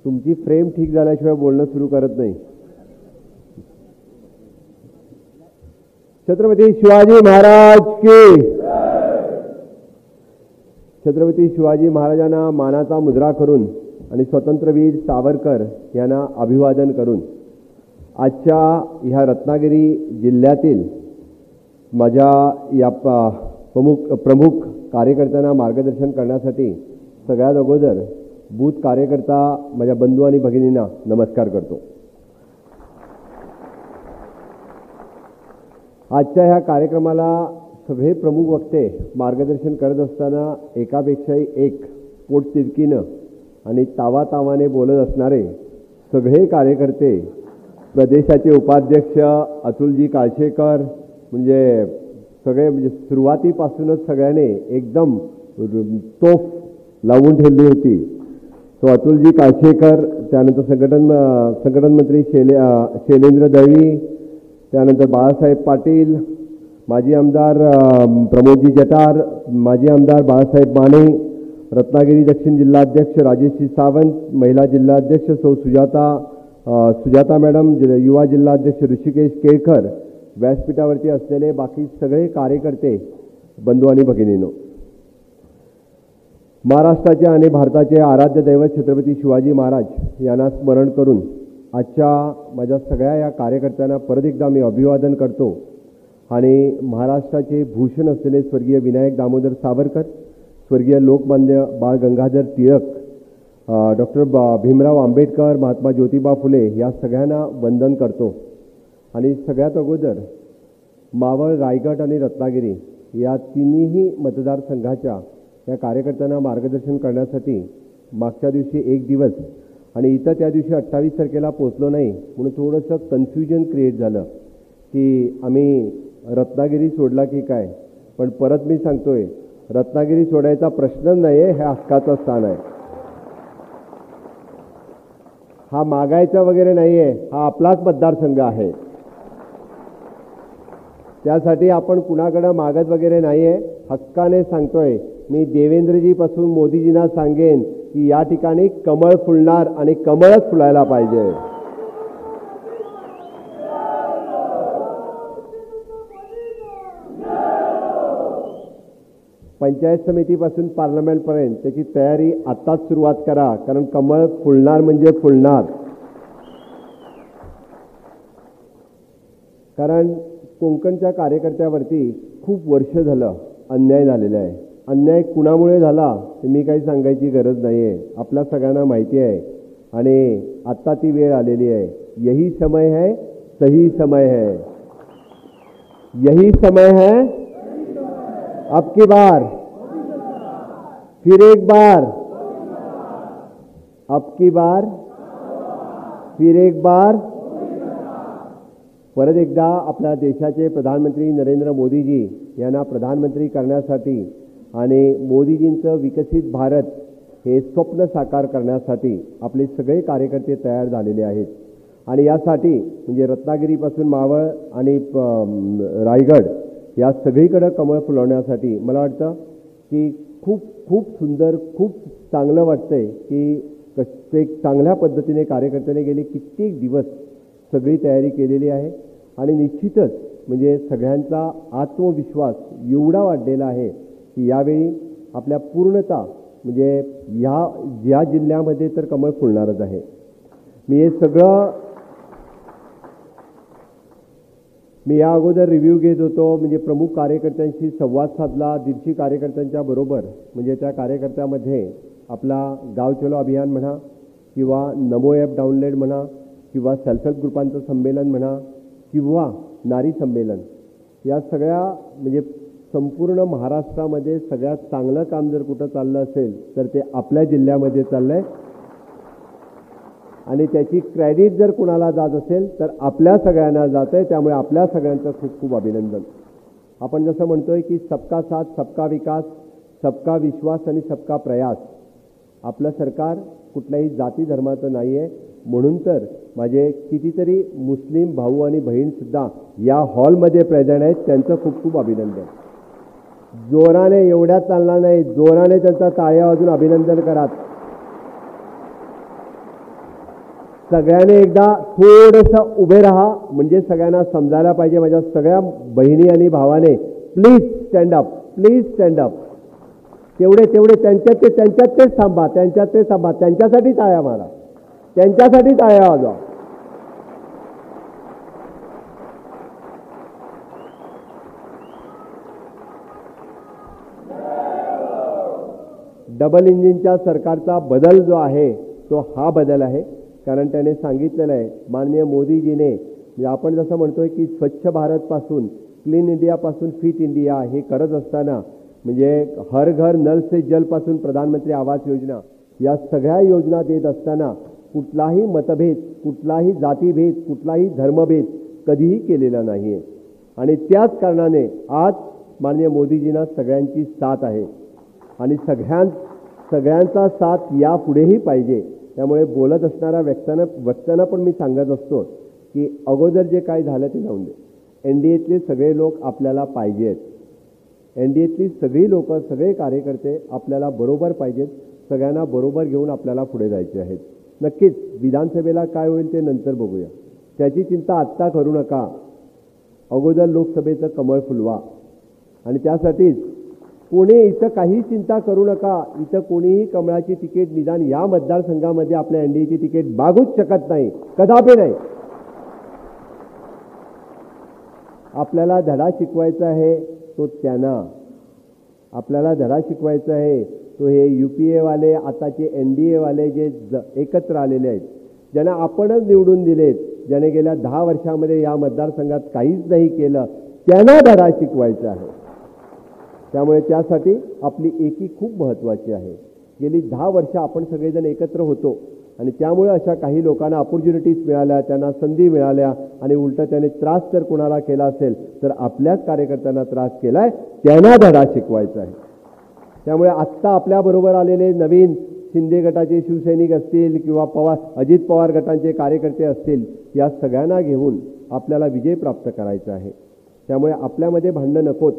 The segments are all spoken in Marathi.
तुमची फ्रेम ठीक झाल्याशिवाय बोलणं सुरू करत नाही. छत्रपती शिवाजी महाराज की. छत्रपती शिवाजी महाराजांना मानाचा मुद्रा करून आणि स्वतंत्रवीर सावरकर यांना अभिवादन करून आजच्या ह्या रत्नागिरी जिल्ह्यातील माझ्या या प्रमुख कार्यकर्त्यांना मार्गदर्शन करण्यासाठी सगळ्यात अगोदर बूथ कार्यकर्ता माझ्या बंधू आणि भगिनींना नमस्कार करतो. आजच्या ह्या कार्यक्रमाला सगळे प्रमुख वक्ते मार्गदर्शन करत असताना एकापेक्षाही एक पोटतिडकीनं आणि तावातावाने बोलत असणारे सगळे कार्यकर्ते, प्रदेशाचे उपाध्यक्ष अतुलजी काळशेकर, म्हणजे सगळे म्हणजे सुरुवातीपासूनच सगळ्यांनी एकदम तोफ लावून ठेवली होती. तो अतुलजी काळशेकर, त्यानंतर संघटन मंत्री शैलेंद्र दळवी, त्यानंतर बाळासाहेब पाटील, माजी आमदार प्रमोदजी जटार, माजी आमदार बाळासाहेब माने, रत्नागिरी दक्षिण जिल्हाध्यक्ष राजेशजी सावंत, महिला जिल्हाध्यक्ष सौ सुजाता मॅडम, युवा जिल्हाध्यक्ष ऋषिकेश केळकर, व्यासपीठावरती असलेले बाकी सगळे कार्यकर्ते, बंधू आणि भगिनींनो, महाराष्ट्राचे आणि भारताचे आराध्य दैवत छत्रपती शिवाजी महाराज यांना स्मरण करून आजच्या माझ्या सगळ्या या कार्यकर्त्यांना परत एकदा मी अभिवादन करतो. आणि महाराष्ट्राचे भूषण असलेले स्वर्गीय विनायक दामोदर सावरकर, स्वर्गीय लोकमान्य बाळ गंगाधर टिळक, डॉक्टर भीमराव आंबेडकर, महात्मा ज्योतिबा फुले या सगळ्यांना वंदन करतो. आणि सगळ्यात अगोदर मावळ, रायगड आणि रत्नागिरी या तिन्ही मतदारसंघाच्या या कार्यकर्त्यांना मार्गदर्शन करण्यासाठी मागच्या दिवशी एक दिवस आणि इथं त्या दिवशी 28 तारखेला पोचलो नाही म्हणून थोडंसं कन्फ्युजन क्रिएट झालं की आम्ही रत्नागिरी सोडला की काय. पण परत मी सांगतोय, रत्नागिरी सोडायचा प्रश्न नाही आहे, हे हक्काचं स्थान आहे. हा मागायचा वगैरे नाही आहे, हा आपलाच मतदारसंघ आहे. त्यासाठी आपण कुणाकडे मागत वगैरे नाही आहे, हक्काने सांगतोय. मी देवेंद्रजीपासून मोदीजींना सांगेन की या ठिकाणी कमळ फुलणार आणि कमळच फुलायला पाहिजे. पंचायत समितीपासून पार्लमेंटपर्यंत त्याची तयारी आत्ताच सुरुवात करा, कारण कमळ फुलणार म्हणजे फुलणार. कारण कोकणच्या कार्यकर्त्यावरती खूप वर्ष झालं अन्याय झालेला आहे. अन्याय कुणामुळे झाला ते मी काही सांगायची गरज नाही आहे, आपल्या सगळ्यांना माहिती आहे. आणि आत्ता ती वेळ आलेली आहे. यही समय है, सही समय है. यही समय है, अब की बार, फिर एक बार, अब की बार, फिर एक बार. परत एकदा आपल्या देशाचे प्रधानमंत्री नरेंद्र मोदीजी यांना प्रधानमंत्री करण्यासाठी आणि मोदीजींचं विकसित भारत हे स्वप्न साकार करण्यासाठी आपले सगळे कार्यकर्ते तयार झालेले आहेत. आणि यासाठी म्हणजे रत्नागिरीपासून मावळ आणि रायगड या सगळीकडे कमळ फुलवण्यासाठी मला वाटतं की खूप खूप सुंदर, खूप चांगलं वाटतंय की एक चांगल्या पद्धतीने कार्यकर्त्याने गेले कित्येक दिवस सगळी तयारी केलेली आहे. आणि निश्चितच म्हणजे सगळ्यांचा आत्मविश्वास एवढा वाढलेला आहे की यावेळी आपल्या पूर्णतः म्हणजे या जिल्ह्यामध्ये तर कमळ फुलणारच आहे. मी हे सगळं या अगोदर रिव्ह्यू घेत होतो, म्हणजे प्रमुख कार्यकर्त्यांशी संवाद साधला 150 कार्यकर्त्यांच्या बरोबर. म्हणजे त्या कार्यकर्त्यामध्ये आपला गाव चलो अभियान म्हणा किंवा नमो ॲप डाउनलोड म्हणा किंवा सेल्फ हेल्प ग्रुपांचं संमेलन म्हणा किंवा नारी संमेलन, या सगळ्या म्हणजे संपूर्ण महाराष्ट्रामध्ये सगळ्यात चांगलं काम जर कुठं चाललं असेल तर ते आपल्या जिल्ह्यामध्ये चाललं आहे. आणि त्याची क्रेडिट जर कुणाला जात असेल तर आपल्या सगळ्यांना जात आहे. त्यामुळे आपल्या सगळ्यांचं खूप खूप अभिनंदन. आपण जसं म्हणतोय की सबका साथ, सबका विकास, सबका विश्वास आणि सबका प्रयास. आपलं सरकार कुठल्याही जाती धर्माचं नाही आहे. म्हणून तर माझे कितीतरी मुस्लिम भाऊ आणि बहीणसुद्धा या हॉलमध्ये प्रेझेंट आहेत. त्यांचं खूप खूप अभिनंदन. जोराने एवढ्या चालणार नाही, जोराने त्यांचा टाळ्या वाजून अभिनंदन करा. सगळ्यांनी एकदा थोडंसं उभे राहा, म्हणजे सगळ्यांना समजायला पाहिजे. माझ्या सगळ्या बहिणी आणि भावाने please stand up, please stand up. तेवढे त्यांच्यात तेच थांबा, त्यांच्यासाठी टाळ्या मारा, त्यांच्यासाठी टाळ्या वाजवा. डबल इंजिनच्या सरकारचा बदल जो आहे तो हा बदल आहे. कारण त्याने सांगितलेलं आहे, माननीय मोदीजीने, म्हणजे आपण जसं म्हणतोय की स्वच्छ भारतपासून, क्लीन इंडियापासून फिट इंडिया हे करत असताना, म्हणजे हर घर नल से जलपासून प्रधानमंत्री आवास योजना या सगळ्या योजना देत असताना कुठलाही मतभेद, कुठलाही जातीभेद, कुठलाही धर्मभेद कधीही केलेला नाही आहे. आणि त्याच कारणाने आज माननीय मोदीजींना सगळ्यांची साथ आहे आणि सगळ्यांचा साथ यापुढेही पाहिजे. त्यामुळे बोलत असणाऱ्या वक्त्यांना पण मी सांगत असतो की अगोदर जे काय झालं ते जाऊन दे. NDAतले सगळे लोक आपल्याला पाहिजेत. NDAतली सगळी लोक, सगळे कार्यकर्ते आपल्याला बरोबर पाहिजेत. सगळ्यांना बरोबर घेऊन आपल्याला पुढे जायचे आहेत. नक्कीच विधानसभेला काय होईल ते नंतर बघूया, त्याची चिंता आत्ता करू नका. अगोदर लोकसभेचं कमळ फुलवा. आणि त्यासाठीच कोणी इथं काही चिंता करू नका. इथं कोणीही कमळाची तिकीट निदान या मतदारसंघामध्ये आपल्या NDAची तिकीट मागूच शकत नाही, कदापि नाही. आपल्याला धडा शिकवायचा आहे तो त्यांना, आपल्याला धडा शिकवायचा आहे तो हे UPA वाले, आताचे NDA वाले जे एकत्र आलेले आहेत, ज्यांना आपणच निवडून दिलेत, ज्याने गेल्या 10 वर्षामध्ये या मतदारसंघात काहीच नाही केलं, त्यांना धडा शिकवायचा आहे. त्यामुळे त्यासाठी आपली एकी खूप महत्त्वाची आहे. गेली 10 वर्ष आपण सगळेजण एकत्र होतो आणि त्यामुळे अशा काही लोकांना अपॉर्च्युनिटीज मिळाल्या, त्यांना संधी मिळाल्या आणि उलट त्याने त्रास जर कोणाला केला असेल तर आपल्याच कार्यकर्त्यांना त्रास केलाय, त्यांना धडा शिकवायचा आहे. त्यामुळे आत्ता आपल्याबरोबर आलेले नवीन शिंदे गटाचे शिवसैनिक असतील किंवा अजित पवार गटांचे कार्यकर्ते असतील, या सगळ्यांना घेऊन आपल्याला विजय प्राप्त करायचा आहे. त्यामुळे आपल्यामध्ये भांडणं नकोत.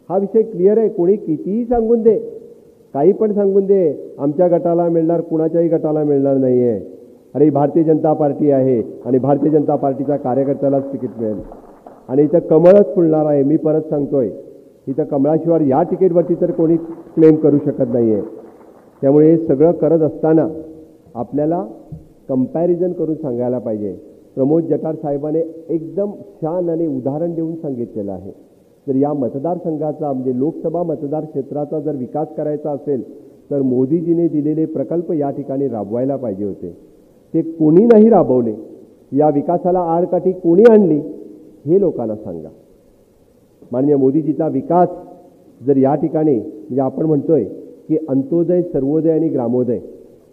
हा विषय क्लिअर आहे. कोणी कितीही सांगून दे, काही पण सांगून दे, आमच्या गटाला मिळणार, कुणाच्याही गटाला मिळणार नाही आहे. अरे भारतीय जनता पार्टी आहे आणि भारतीय जनता पार्टीच्या कार्यकर्त्यालाच तिकीट मिळेल आणि इथं कमळच फुलणार आहे. मी परत सांगतोय, इथं कमळाशिवाय या तिकीटवरती तर कोणी क्लेम करू शकत नाही आहे. त्यामुळे हे सगळं करत असताना आपल्याला कंपॅरिझन करून सांगायला पाहिजे. प्रमोद जठार साहेबांनी एकदम छान आणि उदाहरण देऊन सांगितलेलं आहे. जर या मतदारसंघाचा, म्हणजे लोकसभा मतदार क्षेत्राचा जर विकास करायचा असेल तर मोदीजीने दिलेले प्रकल्प या ठिकाणी राबवायला पाहिजे होते. ते कोणी नाही राबवले. या विकासाला आडकाठी कोणी आणली हे लोकांना सांगा. माननीय मोदीजीचा विकास जर या ठिकाणी, म्हणजे आपण म्हणतोय की अंत्योदय, सर्वोदय आणि ग्रामोदय,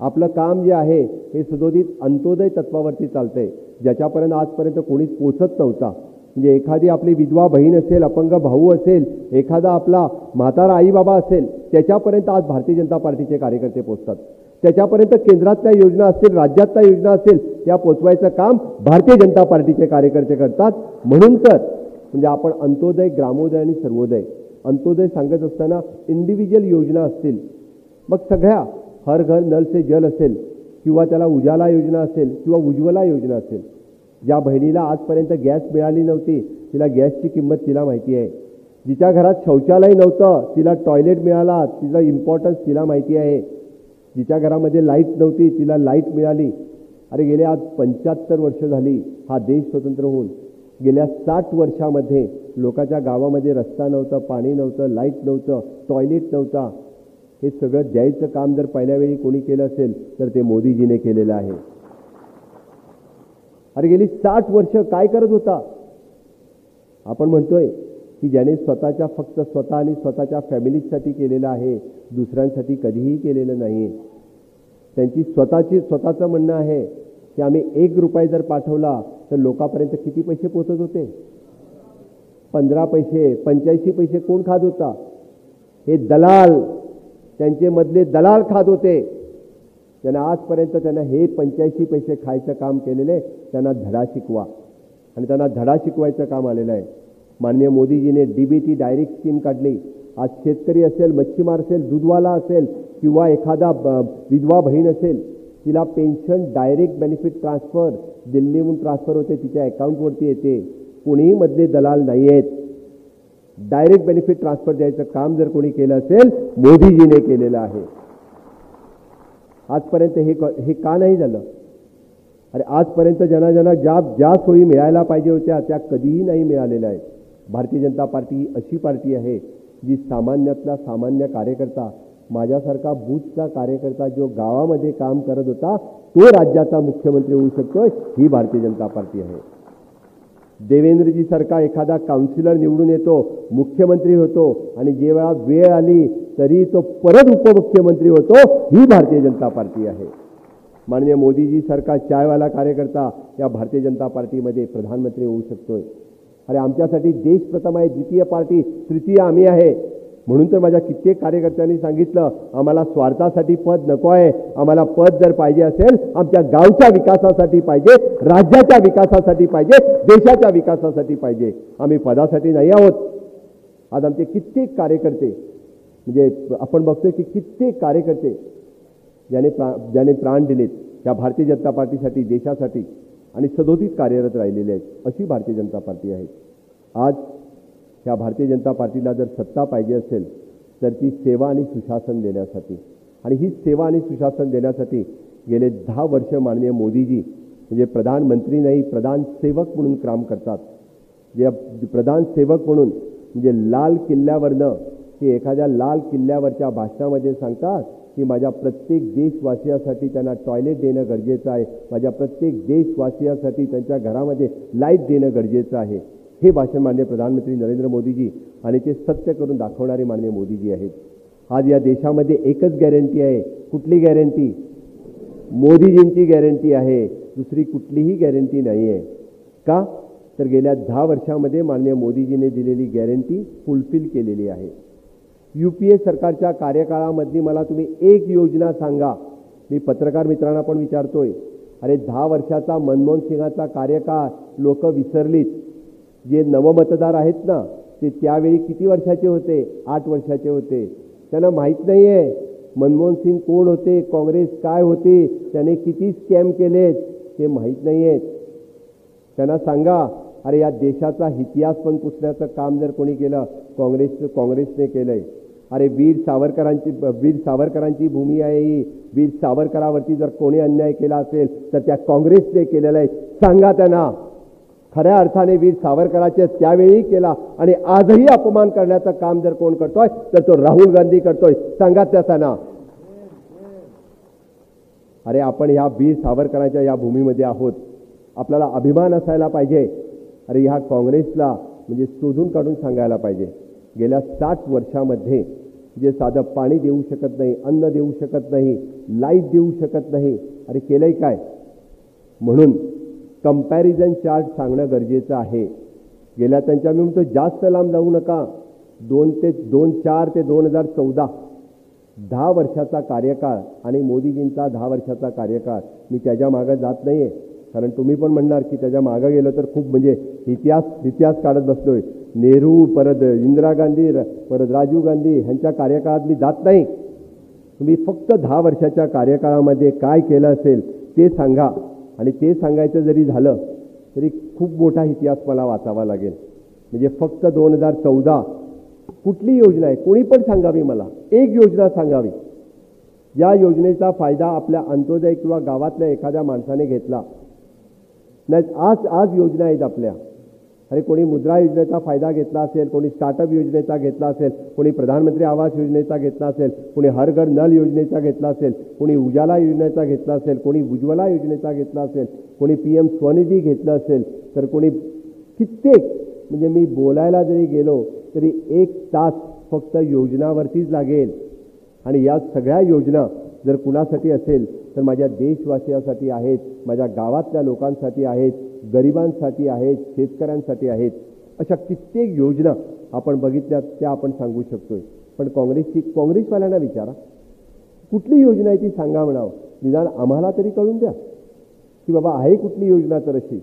आपलं काम जे आहे हे सदोदित अंत्योदय तत्वावरती चालतंय, ज्याच्यापर्यंत आजपर्यंत कोणीच पोचत नव्हता. म्हणजे एखादी आपली विधवा बहीण असेल, अपंग भाऊ असेल, एखादा आपला म्हातारा आई बाबा असेल, त्याच्यापर्यंत आज भारतीय जनता पार्टीचे कार्यकर्ते पोचतात. त्याच्यापर्यंत केंद्रातल्या योजना असतील, राज्यातल्या योजना असेल, त्या पोचवायचं काम भारतीय जनता पार्टीचे कार्यकर्ते करतात. म्हणून तर म्हणजे आपण अंत्योदय, ग्रामोदय आणि सर्वोदय, अंत्योदय सांगत असताना इंडिव्हिज्युअल योजना असतील, मग सगळ्या हर घर नल से जल असेल किंवा त्याला उजाला योजना असेल किंवा उज्ज्वला योजना असेल, ज्या बहिणीला आजपर्यंत गॅस मिळाली नव्हती, तिला गॅसची किंमत तिला माहिती आहे. जिच्या घरात शौचालय नव्हतं तिला टॉयलेट मिळाला, तिला इम्पॉर्टन्स तिला माहिती आहे. जिच्या घरामध्ये लाईट नव्हती तिला लाईट मिळाली. अरे गेले आज 75 वर्ष झाली हा देश स्वतंत्र होऊन. गेल्या 60 वर्षामध्ये लोकांच्या गावामध्ये रस्ता नव्हता, पाणी नव्हतं, लाईट नव्हतं, टॉयलेट नव्हता. हे सगळं द्यायचं काम जर पहिल्या वेळी कोणी केलं असेल तर ते मोदीजीने केलेलं आहे. अरे गेली 60 वर्ष काय करत होता? आपण म्हणतोय की ज्याने फक्त स्वतः आणि स्वतःच्या फॅमिलीसाठी केलेलं आहे, दुसऱ्यांसाठी कधीही केलेलं नाही. त्यांची स्वतःचं म्हणणं आहे की आम्ही 1 रुपया जर पाठवला तर लोकांपर्यंत किती पैसे पोहोचत होते? 15 पैसे, 85 पैसे कोण खात होता? हे दलाल, त्यांचे मधले दलाल खात होते. त्यांना आजपर्यंत त्यांना हे 85 पैसे खायचं काम केलेले, त्यांना धडा शिकवा आणि त्यांना धडा शिकवायचं काम आलेलं आहे. माननीय मोदीजीने DBT डायरेक्ट स्कीम काढली. आज शेतकरी असेल, मच्छीमार असेल, दूधवाला असेल किंवा एखादा विधवा बहीण असेल, तिला पेन्शन डायरेक्ट बेनिफिट ट्रान्सफर दिल्लीहून ट्रान्सफर होते, तिच्या अकाउंटवरती येते. कोणीही मधले दलाल नाही आहेत. डायरेक्ट बेनिफिट ट्रान्सफर द्यायचं काम जर कोणी केलं असेल मोदीजीने केलेलं आहे. आजपर्यंत हे का नाही झालं? अरे आजपर्यंत ज्यांना ज्या सोयी मिळायला पाहिजे होत्या त्या कधीही नाही मिळालेल्या आहेत. भारतीय जनता पार्टी अशी पार्टी आहे जी सामान्यातला सामान्य कार्यकर्ता, माझ्यासारखा बूथचा कार्यकर्ता जो गावामध्ये काम करत होता तो राज्याचा मुख्यमंत्री होऊ शकतोय, ही भारतीय जनता पार्टी आहे. देवेंद्रजी सारखा एखादा काउन्सिलर निवडून येतो, मुख्यमंत्री होतो आणि जेव्हा वेळ आली तरी तो परत उपमुख्यमंत्री होतो, ही भारतीय जनता पार्टी आहे. माननीय मोदीजी सारखा चायवाला कार्यकर्ता या भारतीय जनता पार्टीमध्ये प्रधानमंत्री होऊ शकतोय. अरे आमच्यासाठी देश प्रथम आहे, द्वितीय पार्टी, तृतीय आम्ही आहे. म्हणून तर माझ्या कित्येक कार्यकर्त्यांनी सांगितलं आम्हाला स्वार्थासाठी पद नको आहे, आम्हाला पद जर पाहिजे असेल आमच्या गावच्या विकासासाठी पाहिजे, राज्याच्या विकासासाठी पाहिजे, देशाच्या विकासासाठी पाहिजे. आम्ही पदासाठी नाही आहोत. आज आमचे कित्येक कार्यकर्ते म्हणजे आपण बघतोय की कित्येक कार्यकर्ते ज्याने प्राण दिलेत या भारतीय जनता पार्टीसाठी, देशासाठी आणि सदोदित कार्यरत राहिलेले आहेत, अशी भारतीय जनता पार्टी आहे. आज ह्या भारतीय जनता पार्टीला जर सत्ता पाहिजे असेल तर ती सेवा आणि सुशासन देण्यासाठी, आणि ही सेवा आणि सुशासन देण्यासाठी गेले 10 वर्ष माननीय मोदीजी म्हणजे प्रधानमंत्री नाही प्रधान सेवक म्हणून काम करतात. जे प्रधान सेवक म्हणून म्हणजे लाल किल्ल्यावरनं की एखाद्या लाल किल्ल्यावरच्या भाषणामध्ये सांगतात की माझ्या प्रत्येक देशवासियासाठी त्यांना टॉयलेट देणं गरजेचं आहे, माझ्या प्रत्येक देशवासियासाठी त्यांच्या घरामध्ये लाईट देणं गरजेचं आहे. हे भाषण माननीय प्रधानमंत्री नरेंद्र मोदीजी आणि ते सत्य करून दाखवणारे माननीय मोदीजी आहेत. आज या देशामध्ये एकच गॅरंटी आहे. कुठली गॅरंटी? मोदीजींची गॅरंटी आहे, दुसरी कुठलीही गॅरंटी नाही आहे. का? तर गेल्या 10 वर्षामध्ये माननीय मोदीजीने दिलेली गॅरंटी फुलफिल केलेली आहे. UPA सरकारच्या कार्यकाळामधली मला तुम्ही एक योजना सांगा. मी पत्रकार मित्रांना पण विचारतोय, अरे 10 वर्षाचा मनमोहन सिंगाचा कार्यकाळ लोक विसरलीत. जे नवमतदार आहेत ना ते त्यावेळी किती वर्षाचे होते? 8 वर्षाचे होते. त्यांना माहीत नाही आहे मनमोहन सिंग कोण होते, काँग्रेस काय होती, त्याने किती स्कॅम केलेत ते माहीत नाही आहेत. त्यांना सांगा अरे या देशाचा इतिहास पण पुसण्याचं काम जर कोणी केलं काँग्रेसने केलंय. अरे वीर सावरकरांची भूमी आहे ही. वीर सावरकरावरती जर कोणी अन्याय केला असेल तर त्या काँग्रेसने केलेला आहे. सांगा त्यांना. खऱ्या अर्थाने वीर सावरकरांचे त्यावेळी केला आणि आजही अपमान करण्याचं काम जर कोण करतोय तर तो राहुल गांधी करतोय. सांगा त्यांना. अरे आपण ह्या वीर सावरकरांच्या या भूमीमध्ये आहोत, आपल्याला अभिमान असायला पाहिजे. अरे ह्या काँग्रेसला म्हणजे शोधून काढून सांगायला पाहिजे गेल्या 60 वर्षामध्ये जे साधं पाणी देऊ शकत नाही, अन्न देऊ शकत नाही, लाईट देऊ शकत नाही, अरे केलंय काय? म्हणून कंपॅरिझन चार्ट सांगणं गरजेचं आहे. गेल्या त्यांच्या मी म्हणतो जास्त लांब जाऊ नका. 2004 ते 2014 10 वर्षाचा कार्यकाळ आणि मोदीजींचा 10 वर्षाचा कार्यकाळ. मी त्याच्या मागे जात नाही आहे, कारण तुम्ही पण म्हणणार की त्याच्या मागे गेलो तर खूप म्हणजे इतिहास काढत बसलोय. नेहरू, परत इंदिरा गांधी, परत राजीव गांधी ह्यांच्या कार्यकाळात मी जात नाही. तुम्ही फक्त 10 वर्षाच्या कार्यकाळामध्ये काय केलं असेल ते सांगा. आणि ते सांगायचं जरी झालं तरी खूप मोठा इतिहास मला वाचावा लागेल. म्हणजे फक्त 2014 कुठली योजना आहे कोणी पण सांगावी, मला एक योजना सांगावी. या योजनेचा फायदा आपल्या अंत्योदय किंवा गावातल्या एखाद्या माणसाने घेतला नाही. आज योजना आहेत आपल्या. अरे कोणी मुद्रा योजनेचा फायदा घेतला असेल, कोणी स्टार्टअप योजनेचा घेतला असेल, कोणी प्रधानमंत्री आवास योजनेचा घेतला असेल, कोणी हर घर नल योजनेचा घेतला असेल, कोणी उजाला योजनेचा घेतला असेल, कोणी उज्ज्वला योजनेचा घेतला असेल, कोणी PM स्वनिधी घेतलं असेल, तर कोणी कित्येक. म्हणजे मी बोलायला जरी गेलो तरी 1 तास फक्त योजनावरतीच लागेल. आणि या सगळ्या योजना जर कुणासाठी असेल तर माझ्या देशवासियांसाठी आहेत, माझ्या गावातल्या लोकांसाठी आहेत, गरिबांसाठी आहेत, शेतकऱ्यांसाठी आहेत. अशा कित्येक योजना आपण बघितल्या त्या आपण सांगू शकतोय. पण काँग्रेसवाल्यांना विचारा कुठली योजना आहे ती सांगा म्हणावं. निदान आम्हाला तरी कळून द्या की बाबा आहे कुठली योजना तर अशी.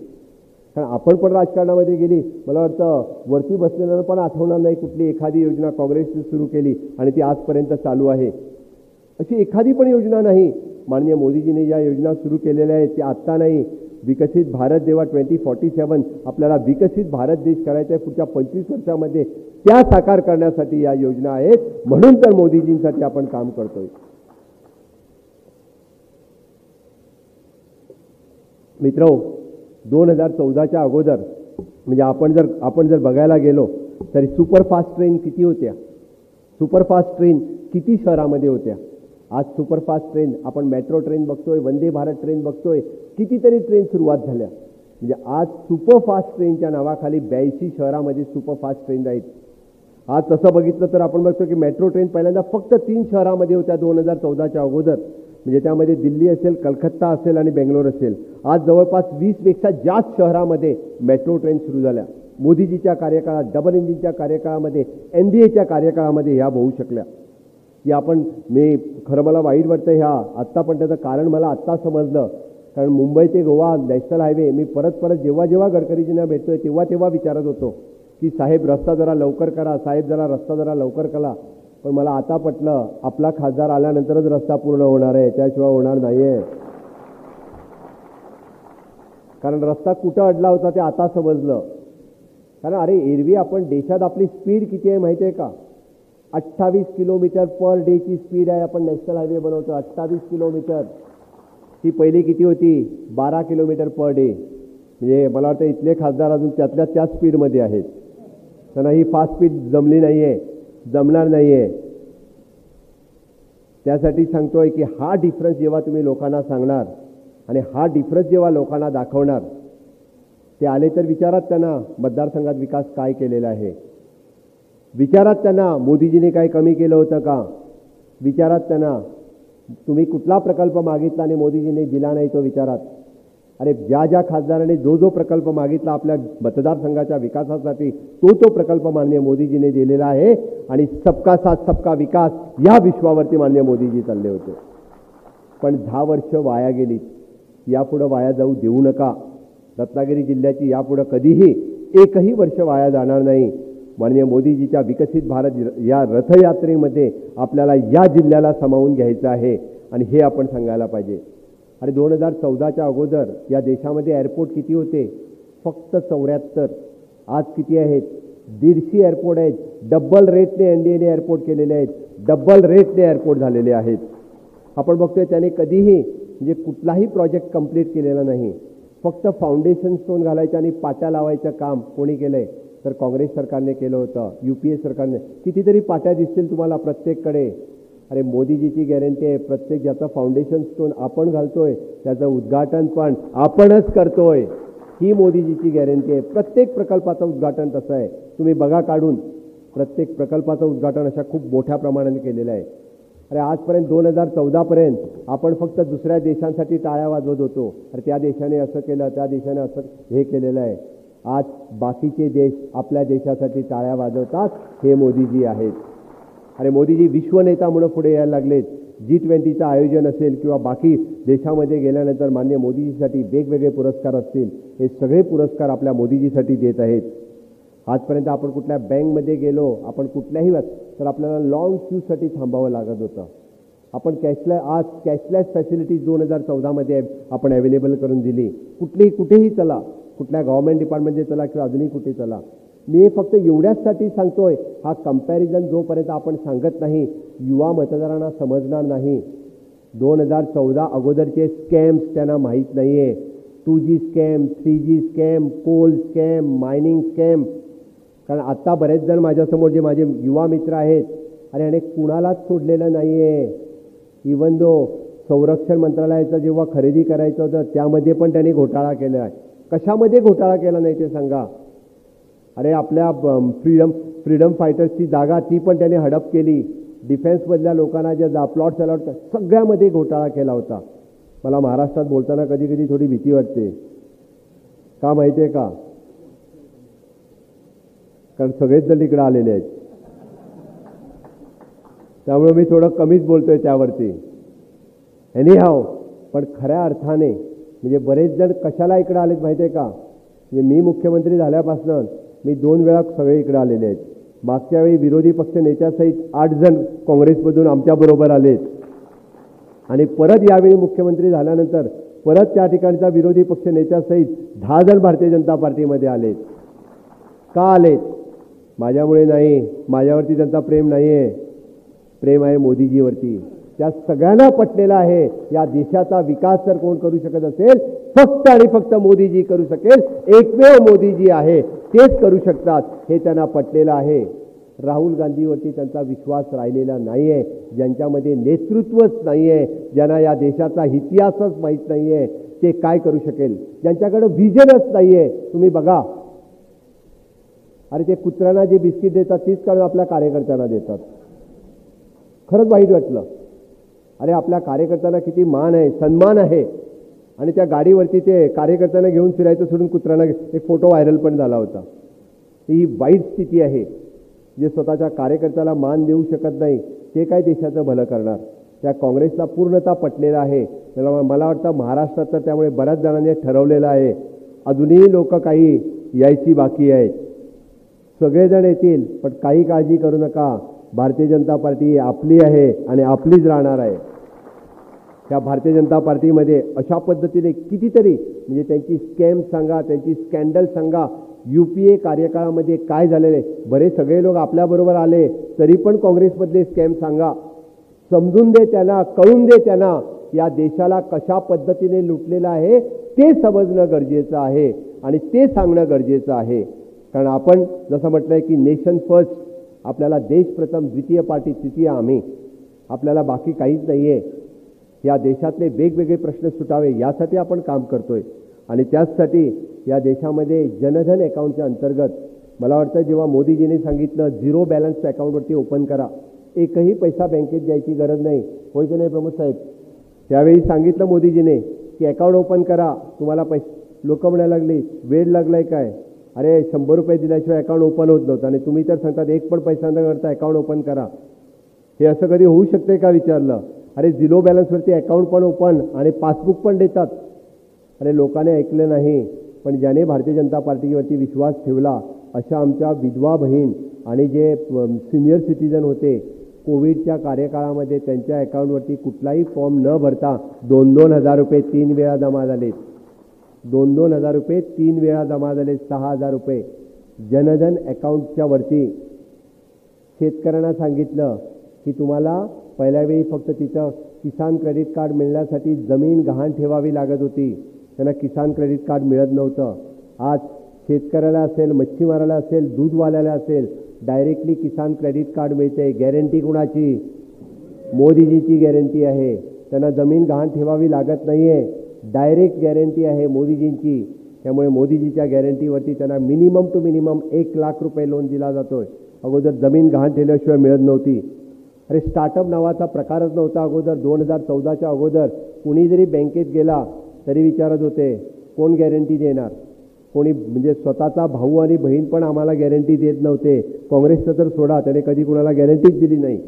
कारण आपण पण राजकारणामध्ये गेली, मला वाटतं वरती बसलेल्यानं पण आठवणार नाही कुठली एखादी योजना काँग्रेसने सुरू केली आणि ती आजपर्यंत चालू आहे. अशी एखादी पण योजना नाही माननीय मोदीजींनी ज्या योजना सुरू केलेल्या आहेत त्या आत्ता नाही, विकसित भारत जेव्हा 2047 आपल्याला विकसित भारत देश करायचा आहे पुढच्या 25 वर्षामध्ये, त्या साकार करण्यासाठी या योजना आहेत. म्हणून तर मोदीजींसाठी आपण काम करतोय. मित्रो, 2014च्या अगोदर म्हणजे आपण जर बघायला गेलो तरी सुपरफास्ट ट्रेन किती होत्या, सुपरफास्ट ट्रेन किती शहरामध्ये होत्या. आज सुपरफास्ट ट्रेन आपण मेट्रो ट्रेन बघतोय, वंदे भारत ट्रेन बघतोय, कितीतरी ट्रेन सुरुवात झाल्या. म्हणजे आज सुपरफास्ट ट्रेनच्या नावाखाली 82 शहरामध्ये सुपरफास्ट ट्रेन आहेत. आज तसं बघितलं तर आपण बघतो की मेट्रो ट्रेन पहिल्यांदा फक्त 3 शहरामध्ये होत्या 2014च्या अगोदर. म्हणजे त्यामध्ये दिल्ली असेल, कलकत्ता असेल आणि बेंगलोर असेल. आज जवळपास 20पेक्षा जास्त शहरामध्ये मेट्रो ट्रेन सुरू झाल्या. मोदीजीच्या कार्यकाळात, डबल इंजिनच्या कार्यकाळामध्ये, NDAच्या कार्यकाळामध्ये ह्या होऊ शकल्या. की आपण खरं मला वाईट वाटतं ह्या आत्ता, पण त्याचं कारण मला आत्ता समजलं. कारण मुंबई ते गोवा नॅशनल हायवे मी परत जेव्हा गडकरीजींना भेटतोय तेव्हा विचारत होतो की साहेब रस्ता जरा लवकर करा, साहेब जरा रस्ता जरा लवकर करा. पण मला आता पटलं आपला खासदार आल्यानंतरच रस्ता पूर्ण होणार आहे, त्याशिवाय होणार नाहीये. कारण रस्ता कुठं अडला होता ते आता समजलं. कारण अरे एरवी आपण देशात आपली स्पीड किती आहे माहिती आहे का? 28 किलोमीटर पर डेची स्पीड आहे. आपण नॅशनल हायवे बनवतो 28 किलोमीटर. ती पहिली किती होती? 12 किलोमीटर पर डे. म्हणजे मला वाटतं इथले खासदार अजून त्याच स्पीडमध्ये आहेत. त्यांना ही फास्ट स्पीड जमली नाही आहे, जमणार नाही आहे. त्यासाठी सांगतोय की हा डिफरन्स जेव्हा तुम्ही लोकांना सांगणार आणि हा डिफरन्स जेव्हा लोकांना दाखवणार, ते आले तर विचारात त्यांना मतदारसंघात विकास काय केलेला आहे. विचारात त्यांना मोदीजीने काय कमी केलं होतं का. विचारात त्यांना तुम्ही कुठला प्रकल्प मागितला आणि मोदीजीने दिला नाही तो विचारात. अरे ज्या खासदाराने जो प्रकल्प मागितला आपल्या मतदारसंघाच्या विकासासाठी तो प्रकल्प माननीय मोदीजीने दिलेला आहे. आणि सबका साथ सबका विकास या विश्वावरती माननीय मोदीजी चालले होते. पण 10 वर्ष वाया गेली. यापुढे वाया जाऊ देऊ नका. रत्नागिरी जिल्ह्याची यापुढे कधीही एकही वर्ष वाया जाणार नाही. माननीय मोदीजीच्या विकसित भारत या रथयात्रेमध्ये आपल्याला या जिल्ह्याला सामावून घ्यायचं आहे आणि हे आपण सांगायला पाहिजे. अरे 2014च्या अगोदर या देशामध्ये एअरपोर्ट किती होते? फक्त 74. आज किती आहेत? 150 एअरपोर्ट आहेत. डबल रेटने NDAने एअरपोर्ट केलेले आहेत, डबल रेटने एअरपोर्ट झालेले आहेत. आपण बघतोय त्याने कधीही म्हणजे कुठलाही प्रोजेक्ट कंप्लीट केलेला नाही. फक्त फाउंडेशन स्टोन घालायचं आणि पाट्या लावायचं काम कोणी केलंय? तर काँग्रेस सरकारने केलं होतं, UPA सरकारने. कितीतरी पाट्या दिसतील तुम्हाला प्रत्येककडे. अरे मोदीजीची गॅरंटी आहे, प्रत्येक ज्याचा फाउंडेशन स्टोन आपण घालतोय त्याचं उद्घाटन पण आपणच करतोय. ही मोदीजीची गॅरंटी आहे. प्रत्येक प्रकल्पाचं उद्घाटन तसं आहे. तुम्ही बघा काढून, प्रत्येक प्रकल्पाचं उद्घाटन अशा खूप मोठ्या प्रमाणाने केलेलं आहे. अरे आजपर्यंत 2014पर्यंत आपण फक्त दुसऱ्या देशांसाठी टाळ्या वाजवत होतो. अरे त्या देशाने असं केलं, त्या देशाने असं हे केलेलं आहे. आज बाकीचे देश आपल्या देशासाठी टाळ्या वाजवतात. हे मोदीजी आहेत. अरे मोदीजी विश्वनेता म्हणून पुढे यायला लागलेत. G20चं आयोजन असेल किंवा बाकी देशामध्ये गेल्यानंतर माननीय मोदीजीसाठी वेगवेगळे पुरस्कार असतील, हे सगळे पुरस्कार आपल्या मोदीजीसाठी देत आहेत. आजपर्यंत आपण कुठल्या बँकमध्ये गेलो, आपण कुठल्याही तर आपल्याला लॉंग क्यूसाठी थांबावं लागत होतं. आपण आज कॅशलेस फॅसिलिटीज 2014मध्ये आपण अवेलेबल करून दिली. कुठेही चला, कुठल्या गव्हर्नमेंट डिपार्टमेंटमध्ये चला किंवा अजूनही कुठे चला. मी फक्त एवढ्याचसाठी सांगतोय, हा कंपॅरिझन जोपर्यंत आपण सांगत नाही युवा मतदारांना समजणार नाही. 2014 अगोदरचे स्कॅम्स त्यांना माहीत नाही आहे. 2G scam, 3G scam, coal scam, mining scam. कारण आत्ता बरेच जण माझ्यासमोर जे माझे युवा मित्र आहेत, अरे आणि कुणालाच सोडलेलं नाही आहे. इवन दो संरक्षण मंत्रालयाचं जेव्हा खरेदी करायचं होतं त्यामध्ये पण त्यांनी घोटाळा केला आहे. कशामध्ये घोटाळा केला नाही ते सांगा. अरे आपल्या फ्रीडम फायटर्सची जागा ती पण त्याने हडप केली. डिफेन्समधल्या लोकांना ज्या प्लॉट्स अलॉट सगळ्यामध्ये घोटाळा केला होता. मला महाराष्ट्रात बोलताना कधी कधी थोडी भीती वाटते. का माहिती आहे का? कारण सगळेच जण इकडे आलेले आहेत, त्यामुळे मी थोडं कमीच बोलतोय त्यावरती. एनीहाव, पण खऱ्या अर्थाने म्हणजे बरेच जण कशाला इकडे आलेत माहिती आहे का? म्हणजे मी मुख्यमंत्री झाल्यापासून मी 2 वेळा सगळे इकडे आलेले आहेत. मागच्या वेळी विरोधी पक्ष नेत्यासहित 8 जण काँग्रेसमधून आमच्याबरोबर आलेत. आणि परत यावेळी मुख्यमंत्री झाल्यानंतर परत त्या ठिकाणचा विरोधी पक्ष नेत्यासहित 10 जण भारतीय जनता पार्टीमध्ये आलेत. का आलेत? माझ्यामुळे नाही, माझ्यावरती त्यांचा प्रेम नाही आहे, प्रेम आहे मोदीजीवरती. त्या सगळ्यांना पटलेलं आहे या देशाचा विकास जर कोण करू शकत असेल फक्त आणि फक्त मोदीजी करू शकेल. एकमेव मोदीजी आहे, तेच करू शकतात हे त्यांना पटलेलं आहे. राहुल गांधीवरती त्यांचा विश्वास राहिलेला नाही आहे, ज्यांच्यामध्ये नेतृत्वच नाही आहे, ज्यांना या देशाचा इतिहासच माहीत नाही आहे, ते काय करू शकेल? ज्यांच्याकडे व्हिजनच नाही आहे. तुम्ही बघा, अरे ते कुत्र्यांना जे बिस्किट देतात तीच काढून आपल्या कार्यकर्त्यांना देतात. खरंच वाईट वाटलं. अरे आपल्या कार्यकर्त्यांना किती मान आहे, सन्मान आहे, आणि त्या गाडीवरती ते कार्यकर्त्यांना घेऊन फिरायचं सोडून कुत्र्यांना. एक फोटो व्हायरल पण झाला होता. ही वाईट स्थिती आहे. जे स्वतःच्या कार्यकर्त्याला मान देऊ शकत नाही ते काय देशाचं भलं करणार? त्या काँग्रेसला पूर्णतः पटलेलं आहे. मला वाटतं महाराष्ट्रात तर त्यामुळे बऱ्याच जणांनी ठरवलेलं आहे अजूनही लोक काही यायची बाकी आहेत. सगळेजण येतील, पण काही काळजी करू नका. भारतीय जनता पार्टी आपली आहे आणि आपलीच राहणार आहे. त्या भारतीय जनता पार्टीमध्ये अशा पद्धतीने कितीतरी म्हणजे त्यांची स्कॅम सांगा, त्यांची स्कॅन्डल सांगा. UPA कार्यकाळामध्ये काय झालेले, बरे सगळे लोक आपल्याबरोबर आले तरी पण काँग्रेसमधले स्कॅम सांगा. समजून दे त्यांना, कळून दे त्यांना या देशाला कशा पद्धतीने लुटलेलं आहे ते समजणं गरजेचं आहे आणि ते सांगणं गरजेचं आहे. कारण आपण जसं म्हटलंय की नेशन फर्स्ट, आपल्याला देश प्रथम, द्वितीय पार्टी, तृतीय आम्ही. आपल्याला बाकी काहीच नाही आहे. या देशातले वेगवेगळे प्रश्न सुटावे यासाठी आपण काम करतोय. आणि त्याचसाठी या देशामध्ये जनधन अकाउंटच्या अंतर्गत मला वाटतं जेव्हा मोदीजींनी सांगितलं 0 बॅलन्स अकाउंटवरती ओपन करा, एकही पैसा बँकेत द्यायची गरज नाही, होय की नाही प्रमोद साहेब? त्यावेळी सांगितलं मोदीजीने की अकाउंट ओपन करा, तुम्हाला पैसे. लोक म्हणायला लागली वेळ लागलाय काय? अरे 100 रुपये दिल्याशिवाय अकाउंट ओपन होत नव्हतं आणि तुम्ही तर सांगतात एक पण पैसा न करता अकाउंट ओपन करा. हे असं कधी होऊ शकते का विचारलं. अरे 0 बॅलन्सवरती अकाउंट पण ओपन आणि पासबुक पण देतात. अरे लोकांनी ऐकलं नाही. पण ज्याने भारतीय जनता पार्टीवरती विश्वास ठेवला अशा आमच्या विधवा बहीण आणि जे सिनियर सिटीजन होते, कोविडच्या कार्यकाळामध्ये त्यांच्या अकाउंटवरती कुठलाही फॉर्म न भरता 2-2 हजार रुपये 3 वेळा जमा झाले. 2-2 हजार रुपये 3 वेळा जमा झाले. 6 हजार रुपये जनधन अकाउंटच्या वरती. शेतकऱ्यांना सांगितलं की तुम्हाला पहिल्या वेळी फक्त तिथं किसान क्रेडिट कार्ड मिळण्यासाठी जमीन गहाण ठेवावी लागत होती. त्यांना किसान क्रेडिट कार्ड मिळत नव्हतं. आज शेतकऱ्याला असेल, मच्छीमाराला असेल, दूधवाल्याला असेल, डायरेक्टली किसान क्रेडिट कार्ड मिळते. गॅरंटी कुणाची? मोदीजीची गॅरंटी आहे. त्यांना जमीन गहाण ठेवावी लागत नाही आहे, डायरेक्ट गॅरंटी आहे मोदीजींची. त्यामुळे मोदीजीच्या गॅरंटीवरती त्यांना मिनिमम टू मिनिमम 1 लाख रुपये लोन दिला जातोय. अगोदर जमीन गहाण ठेवल्याशिवाय मिळत नव्हती. अरे स्टार्टअप नावाचा प्रकारच नव्हता अगोदर. 2014च्या अगोदर कुणी जरी बँकेत गेला तरी विचारत होते कोण गॅरंटी देणार. कोणी म्हणजे स्वतःचा भाऊ आणि बहीण पण आम्हाला गॅरंटी देत नव्हते. काँग्रेसचं तर सोडा, त्याने कधी कुणाला गॅरंटीच दिली नाही.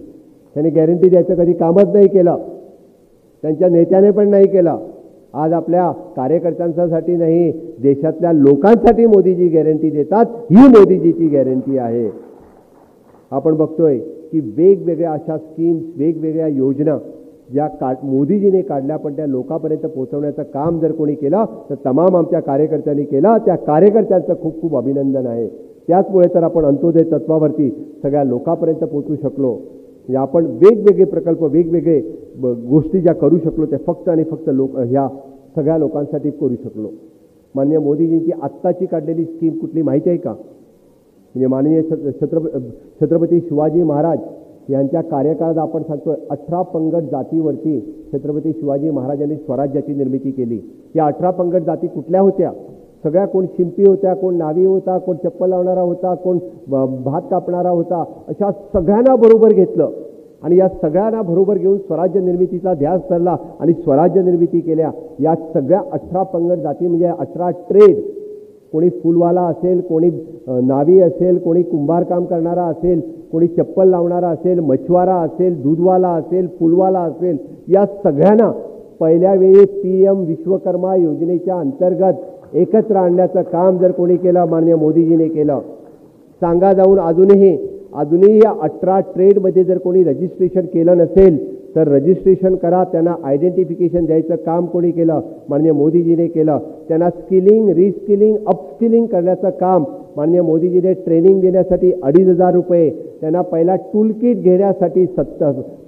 त्याने गॅरंटी द्यायचं कधी कामच नाही केलं. त्यांच्या नेत्याने पण नाही केलं. आज आपल्या कार्यकर्त्यांसाठी नाही, देशातल्या लोकांसाठी मोदीजी गॅरंटी देतात. ही मोदीजीची गॅरंटी आहे. आपण बघतोय की वेगवेगळ्या अशा स्कीम्स, वेगवेगळ्या योजना ज्या मोदीजीने काढल्या, पण त्या लोकांपर्यंत पोहोचवण्याचं काम जर कोणी केलं तर तमाम आमच्या कार्यकर्त्यांनी केलं. त्या कार्यकर्त्यांचं खूप खूप अभिनंदन आहे. त्याचमुळे तर आपण अंत्योदय तत्वावरती सगळ्या लोकांपर्यंत पोहोचू शकलो. म्हणजे आपण वेगवेगळे प्रकल्प, वेगवेगळे गोष्टी ज्या करू शकलो त्या फक्त आणि फक्त ह्या सगळ्या लोकांसाठी करू शकलो. माननीय मोदीजींची आत्ताची काढलेली स्कीम कुठली माहिती आहे का? म्हणजे माननीय छत्रपती शिवाजी महाराज यांच्या कार्यकाळात आपण सांगतोय 18 पंगड जातीवरती छत्रपती शिवाजी महाराजांनी स्वराज्याची निर्मिती केली. या 18 पंगड जाती कुठल्या होत्या? सगळ्या कोण शिंपी होत्या, कोण नावी होता, कोण चप्पल लावणारा होता, कोण भात कापणारा होता, अशा सगळ्यांना बरोबर घेतलं आणि या सगळ्यांना बरोबर घेऊन स्वराज्य निर्मितीचा ध्यास धरला आणि स्वराज्य निर्मिती केल्या. या सगळ्या 18 पंगड जाती म्हणजे 18 ट्रेड, कोणी फुलवाला असेल, कोणी नावी असेल, कोणी कुंभारकाम करणारा असेल, कोणी चप्पल लावणारा असेल, मछवारा असेल, दूधवाला असेल, फुलवाला असेल, या सगळ्यांना पहिल्या वेळी PM विश्वकर्मा योजनेच्या अंतर्गत एकत्र आणण्याचं काम जर कोणी केलं, माननीय मोदीजीने केलं. सांगा जाऊन अजूनही या 18 ट्रेडमध्ये जर कोणी रजिस्ट्रेशन केलं नसेल तर रजिस्ट्रेशन करा, त्यांना आयडेंटिफिकेशन द्यायचं काम कोणी केलं? माननीय मोदीजीने केलं. त्यांना स्किलिंग, रिस्किलिंग, अपस्किलिंग करण्याचं काम माननीय मोदीजीने ट्रेनिंग देण्यासाठी 2,500 रुपये, त्यांना पहिला टूल किट घेण्यासाठी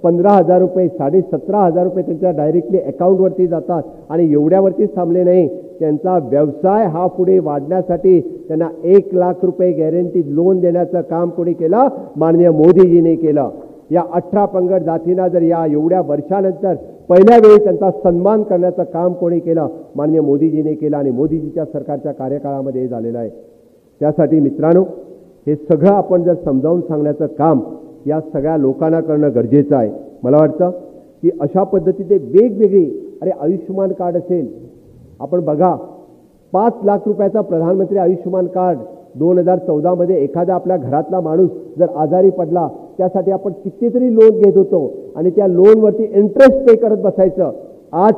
15,000 रुपये, 17,500 रुपये त्यांच्या डायरेक्टली अकाउंटवरती जातात. आणि एवढ्यावरतीच थांबले नाही, त्यांचा व्यवसाय हा पुढे वाढण्यासाठी त्यांना 1,00,000 रुपये गॅरंटी लोन देण्याचं काम कोणी केलं? माननीय मोदीजीने केलं. या 18 पंगड जातींना जर या एवढ्या वर्षानंतर पहिल्या वेळी त्यांचा सन्मान करण्याचं काम कोणी केलं? माननीय मोदीजीने केलं. आणि मोदीजीच्या सरकारच्या कार्यकाळामध्ये हे झालेलं आहे. त्यासाठी मित्रांनो, हे सगळं आपण जर समजावून सांगण्याचं काम या सगळ्या लोकांना करणं गरजेचं आहे. मला वाटतं की अशा पद्धतीचे वेगवेगळे, अरे आयुष्यमान कार्ड असेल, आपण बघा 5 लाख रुपयाचा प्रधानमंत्री आयुष्यमान कार्ड 2014 मध्ये एखादा आपल्या घरातला माणूस जर आजारी पडला, त्यासाठी आपण कितीतरी लोन घेत होतो आणि त्या लोनवरती इंटरेस्ट पे करत बसायचं. आज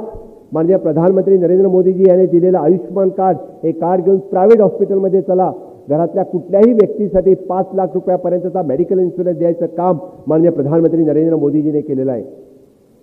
माननीय प्रधानमंत्री नरेंद्र मोदीजी यांनी दिलेलं आयुष्यमान कार्ड, हे कार्ड घेऊन प्रायव्हेट हॉस्पिटलमध्ये चला, घरातल्या कुठल्याही व्यक्तीसाठी 5 लाख रुपयापर्यंतचा मेडिकल इन्शुरन्स द्यायचं काम माननीय प्रधानमंत्री नरेंद्र मोदीजीने केलेलं आहे.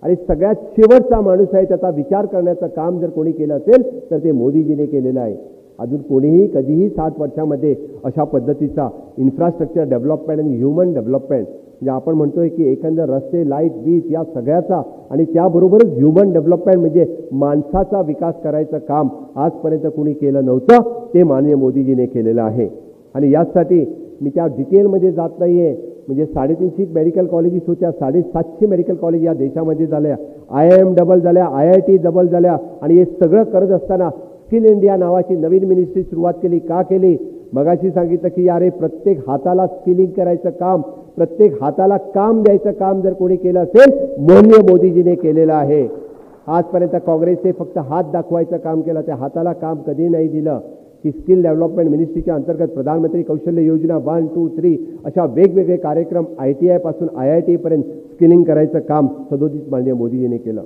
आणि सगळ्यात शेवटचा माणूस आहे, त्याचा विचार करण्याचं काम जर कोणी केलं असेल तर ते मोदीजीने केलेलं आहे. अजून कोणीही कधीही 60 वर्षामध्ये अशा पद्धतीचा इन्फ्रास्ट्रक्चर डेव्हलपमेंट आणि ह्युमन डेव्हलपमेंट, म्हणजे आपण म्हणतोय की एकंदर रस्ते, लाईट, वीज या सगळ्याचा आणि त्याबरोबरच ह्युमन डेव्हलपमेंट म्हणजे माणसाचा विकास करायचं काम आजपर्यंत कोणी केलं नव्हतं, ते माननीय मोदीजीने केलेलं आहे. आणि यासाठी मी त्या डिटेलमध्ये जात नाही आहे. म्हणजे 350 मेडिकल कॉलेजेस होत्या, 750 मेडिकल कॉलेज या देशामध्ये झाल्या, IIM डबल झाल्या, IIT डबल झाल्या. आणि हे सगळं करत असताना स्किल इंडिया नावाची नवीन मिनिस्ट्री सुरुवात केली. का केली? मगाशी सांगितलं की यारे प्रत्येक हाताला स्किलिंग करायचं काम, प्रत्येक हाताला काम द्यायचं काम जर कोणी केलं असेल, माननीय मोदीजीने केलेलं आहे. आजपर्यंत काँग्रेसने फक्त हात दाखवायचं काम केलं, त्या हाताला काम कधी नाही दिलं. की स्किल डेव्हलपमेंट मिनिस्ट्रीच्या अंतर्गत प्रधानमंत्री कौशल्य योजना 1, 2, 3 अशा वेगवेगळे कार्यक्रम ITI पासून IIT पर्यंत स्किलिंग करायचं काम सदोदित माननीय मोदीजीने केलं.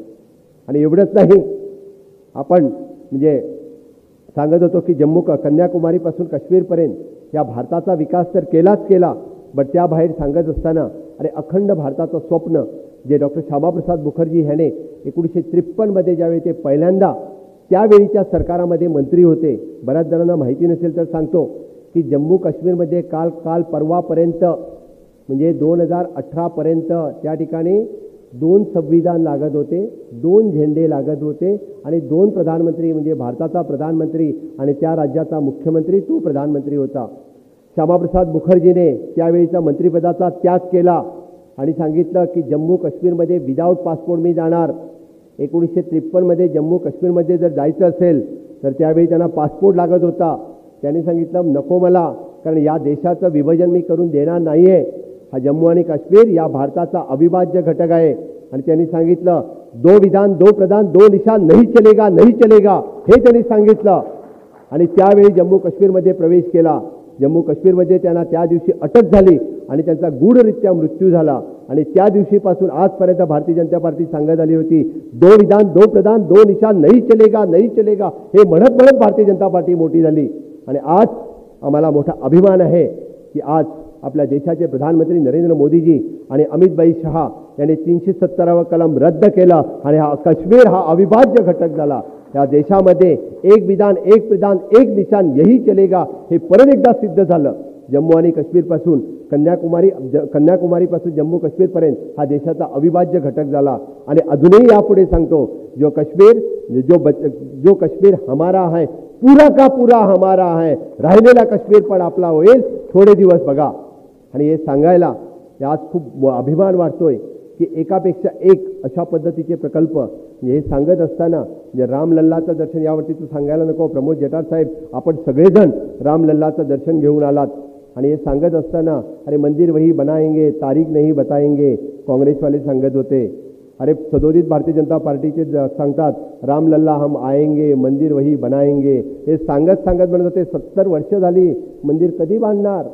आणि एवढंच नाही, आपण म्हणजे सांगत होतो की कन्याकुमारीपासून काश्मीरपर्यंत या भारताचा विकास तर केलाच केला, बट त्याबाहेर सांगत असताना अरे अखंड भारताचं स्वप्न जे डॉक्टर श्यामाप्रसाद मुखर्जी ह्याने 1953 मध्ये ज्यावेळी ते पहिल्यांदा त्यावेळीच्या सरकारामध्ये मंत्री होते, बऱ्याच जणांना माहिती नसेल तर सांगतो की जम्मू काश्मीरमध्ये काल परवापर्यंत म्हणजे 2018 पर्यंत त्या ठिकाणी 2 संविधान लागत होते, 2 झेंडे लागत होते आणि 2 प्रधानमंत्री, म्हणजे भारताचा प्रधानमंत्री आणि त्या राज्याचा मुख्यमंत्री तो प्रधानमंत्री होता. श्यामाप्रसाद मुखर्जीने त्यावेळीचा मंत्रिपदाचा त्याग केला आणि सांगितलं की जम्मू काश्मीरमध्ये विदाऊट पासपोर्ट मी जाणार. 1953 मध्ये जम्मू काश्मीरमध्ये जर जायचं असेल तर त्यावेळी त्यांना पासपोर्ट लागत होता. त्यांनी सांगितलं नको मला, कारण या देशाचं विभाजन मी करून देणार नाही आहे. हा जम्मू आणि काश्मीर या भारताचा अविभाज्य घटक आहे. आणि त्यांनी सांगितलं 2 विधान 2 प्रधान 2 निशान नहीं चलेगा नहीं चलेगा, हे त्यांनी सांगितलं. आणि त्यावेळी जम्मू काश्मीरमध्ये प्रवेश केला. जम्मू काश्मीरमध्ये त्यांना त्या दिवशी अटक झाली आणि त्यांचा गूढरित्या मृत्यू झाला. आणि त्या दिवशीपासून आजपर्यंत भारतीय जनता पार्टी सांगत आली होती 2 विधान 2 प्रधान 2 निशान नहीं चलेगा नहीं चलेगा, हे म्हणत म्हणत भारतीय जनता पार्टी मोठी झाली. आणि आज आम्हाला मोठा अभिमान आहे की आज आपल्या देशाचे प्रधानमंत्री नरेंद्र मोदीजी आणि अमित शहा यांनी 370वा कलम रद्द केला आणि हा काश्मीर हा अविभाज्य घटक झाला. या देशामध्ये 1 विधान 1 प्रधान 1 निशान यही चलेगा हे परत एकदा सिद्ध झालं. जम्मू आणि काश्मीरपासून कन्याकुमारीपासून जम्मू काश्मीरपर्यंत हा देशाचा अविभाज्य घटक झाला. आणि अजूनही यापुढे सांगतो जो काश्मीर हमारा है, पूरा का पूरा हमारा है, राहिलेला काश्मीर पण आपला होईल, थोडे दिवस बघा. आणि हे सांगायला आज खूप अभिमान वाटतोय की एकापेक्षा एक अशा पद्धतीचे प्रकल्प हे सांगत असताना म्हणजे रामलल्लाचं दर्शन, यावरती तू सांगायला नको प्रमोद जठार साहेब, आपण सगळेजण रामलल्लाचं दर्शन घेऊन आलात. आणि हे सांगत असताना अरे मंदिर वही बनाएंगे तारीख नहीं बताएंगे, काँग्रेसवाले सांगत होते. अरे सदोदित भारतीय जनता पार्टीचे सांगतात रामलल्ला हम आएंगे मंदिर वही बनाएंगे, हे सांगत म्हणत होते 70 वर्ष झाली, मंदिर कधी बांधणार?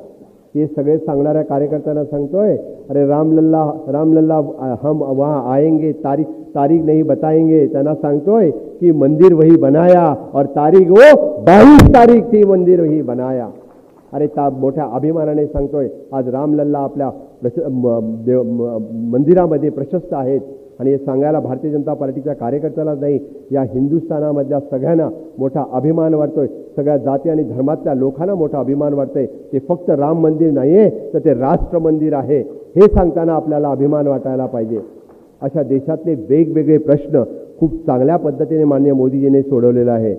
हे सगळे सांगणाऱ्या कार्यकर्त्यांना सांगतोय अरे रामलल्ला हम वहाँ आएंगे तारीख नहीं बताएंगे, त्यांना सांगतोय की मंदिर वही बनाया और तारीख वो 22 तारीख थी, मंदिर वही बनाया. अरे मोठ्या अभिमानाने सांगतोय आज रामलल्ला आपल्या मंदिरामध्ये प्रशस्त आहेत. आणि हे सांगायला भारतीय जनता पार्टीच्या कार्यकर्त्याला नाही, या हिंदुस्थानामधल्या सगळ्यांना मोठा अभिमान वाटतोय. सगळ्या जाती आणि धर्मातल्या लोकांना मोठा अभिमान वाटतंय. ते फक्त राम मंदिर नाही आहे, तर ते राष्ट्र मंदिर आहे हे सांगताना आपल्याला अभिमान वाटायला पाहिजे. अशा देशातले वेगवेगळे प्रश्न खूप चांगल्या पद्धतीने माननीय मोदीजींनी सोडवलेला आहे.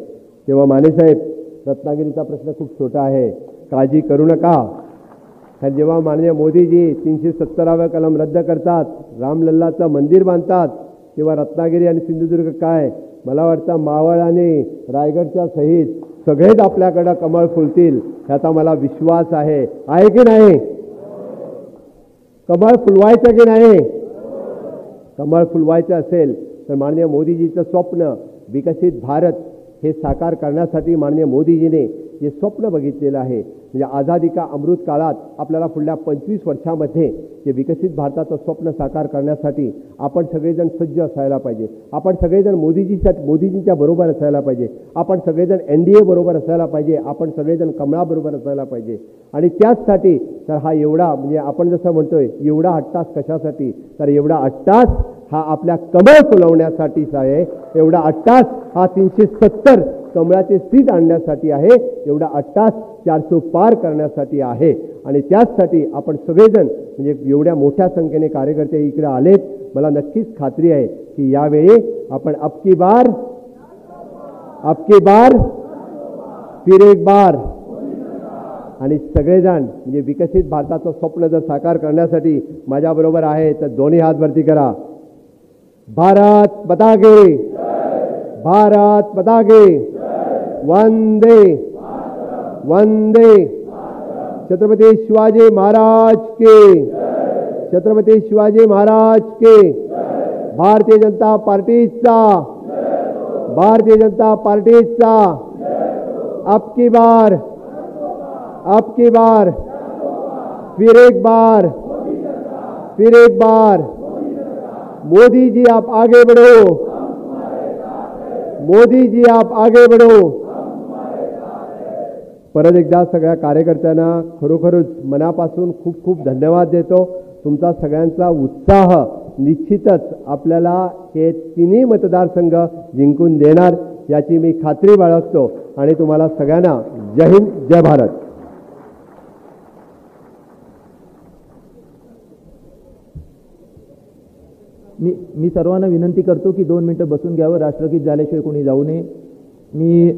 तेव्हा मानेसाहेब, रत्नागिरीचा प्रश्न खूप छोटा आहे, काळजी करू नका. कारण जेव्हा माननीय मोदीजी 370वा कलम रद्द करतात, रामलल्लाचं मंदिर बांधतात, तेव्हा रत्नागिरी आणि सिंधुदुर्ग काय, मला वाटतं मावळ आणि रायगडच्या सहित सगळेच आपल्याकडं कमळ फुलतील ह्याचा मला विश्वास आहे. आहे की नाही? कमळ फुलवायचं की नाही? कमळ फुलवायचं असेल तर माननीय मोदीजीचं स्वप्न विकसित भारत हे साकार करण्यासाठी माननीय मोदीजीने जे स्वप्न बघितलेलं आहे, म्हणजे आझादी का अमृत काळात आपल्याला पुढल्या 25 वर्षामध्ये जे विकसित भारताचं स्वप्न साकार करण्यासाठी आपण सगळेजण सज्ज असायला पाहिजे. आपण सगळेजण मोदीजींच्या बरोबर असायला पाहिजे. आपण सगळेजण NDA बरोबर असायला पाहिजे. आपण सगळेजण कमळाबरोबर असायला पाहिजे. आणि त्याचसाठी तर हा एवढा, म्हणजे आपण जसं म्हणतोय एवढा अट्टास कशासाठी, तर एवढा अट्टास हा आपल्या कमळ फुलवण्यासाठीच आहे. एवढा अट्टास हा 370 कमळाचे सीट आणण्यासाठी आहे. एवढा अट्टास 400 पार करण्यासाठी आहे. आणि त्याचसाठी आपण सगळेजण, म्हणजे एवढ्या मोठ्या संख्येने कार्यकर्ते इकडे आलेत, मला नक्कीच खात्री आहे की यावेळी आपण अब की बार फिर एक बार, आणि सगळेजण म्हणजे विकसित भारताचं स्वप्न जर साकार करण्यासाठी माझ्याबरोबर आहे तर दोन्ही हात वरती करा. भारत माता की, भारत माता की, वंदे वंदे, छत्रपती शिवाजी महाराज के, छत्रपती शिवाजी महाराज के. भारतीय जनता पार्टीचा, भारतीय जनता पार्टीचा अब की बार फिर एक बार, फिर एक बार. मोदी जी आप आगे बढ़ो, मोदी जी आप आगे बढ़ो. परत एकदा सगळ्या कार्यकर्त्यांना खरोखरच मनापासून खूप खूप धन्यवाद देतो. तुमचा सगळ्यांचा उत्साह निश्चितच आपल्याला हे तिन्ही मतदारसंघ जिंकून देणार याची मी खात्री बाळगतो. आणि तुम्हाला सगळ्यांना जय हिंद, जय भारत. मी सर्वांना विनंती करतो की 2 मिनिटं बसून घ्यावं, राष्ट्रगीत झाल्याशिवाय कोणी जाऊ नये. मी